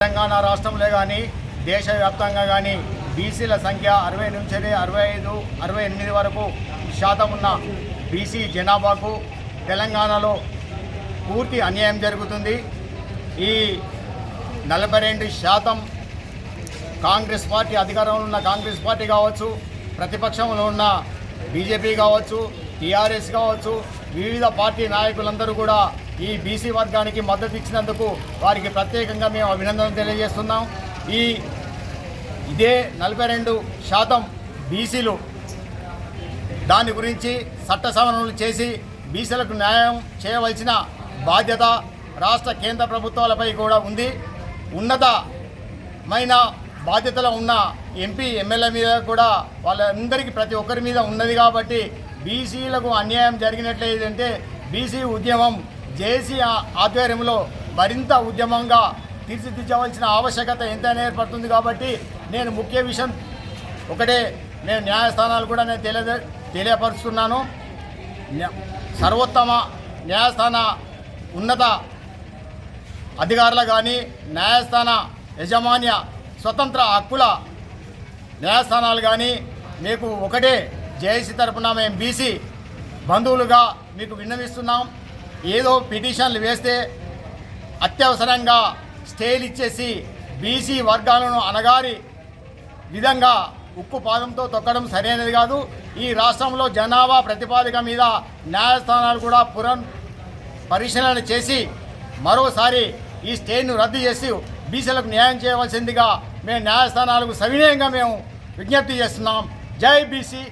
తెలంగాణ రాష్ట్రంలో కానీ దేశవ్యాప్తంగా కానీ బీసీల సంఖ్య 60 నుంచి 65, 68 వరకు శాతం ఉన్న బీసీ జనాభాకు తెలంగాణలో పూర్తి అన్యాయం జరుగుతుంది. ఈ 42% కాంగ్రెస్ పార్టీ అధికారంలో ఉన్న కాంగ్రెస్ పార్టీ కావచ్చు, ప్రతిపక్షంలో ఉన్న బీజేపీ కావచ్చు, టీఆర్ఎస్ కావచ్చు, వివిధ పార్టీ నాయకులందరూ కూడా ఈ బీసీ వర్గానికి మద్దతు ఇచ్చినందుకు వారికి ప్రత్యేకంగా మేము అభినందనలు తెలియజేస్తున్నాం. ఇదే 42% బీసీలు దాని గురించి చట్ట సవరణలు చేసి బీసీలకు న్యాయం చేయవలసిన బాధ్యత రాష్ట్ర కేంద్ర ప్రభుత్వాలపై కూడా ఉంది. ఉన్నతమైన బాధ్యతలో ఉన్న ఎంపీ ఎమ్మెల్యే మీద కూడా వాళ్ళందరికీ ప్రతి ఒక్కరి మీద ఉన్నది. కాబట్టి బీసీలకు అన్యాయం జరిగినట్లయితే బీసీ ఉద్యమం జేసీ ఆధ్వర్యంలో మరింత ఉద్యమంగా తీర్చిదిద్దవలసిన ఆవశ్యకత ఎంతైనా ఏర్పడుతుంది. కాబట్టి నేను ముఖ్య విషయం ఒకటే, నేను న్యాయస్థానాలు కూడా నేను తెలియపరుస్తున్నాను. సర్వోత్తమ న్యాయస్థాన ఉన్నత అధికారులు కానీ, న్యాయస్థాన యజమాన్య స్వతంత్ర హక్కుల న్యాయస్థానాలు కానీ మీకు ఒకటే జేఏసీ తరపున మేము బీసీ బంధువులుగా మీకు విన్నవిస్తున్నాం. ఏదో పిటిషన్లు వేస్తే అత్యవసరంగా స్టేలు ఇచ్చేసి బీసీ వర్గాలను అనగారి విధంగా ఉక్కు పాదంతో తొక్కడం సరైనది కాదు. ఈ రాష్ట్రంలో జనాభా ప్రతిపాదిక మీద న్యాయస్థానాలు కూడా పరిశీలన చేసి మరోసారి ఈ స్టేను రద్దు చేసి బీసీలకు న్యాయం చేయవలసిందిగా మేము న్యాయస్థానాలకు సవినయంగా మేము విజ్ఞప్తి చేస్తున్నాం. జై బీసీ.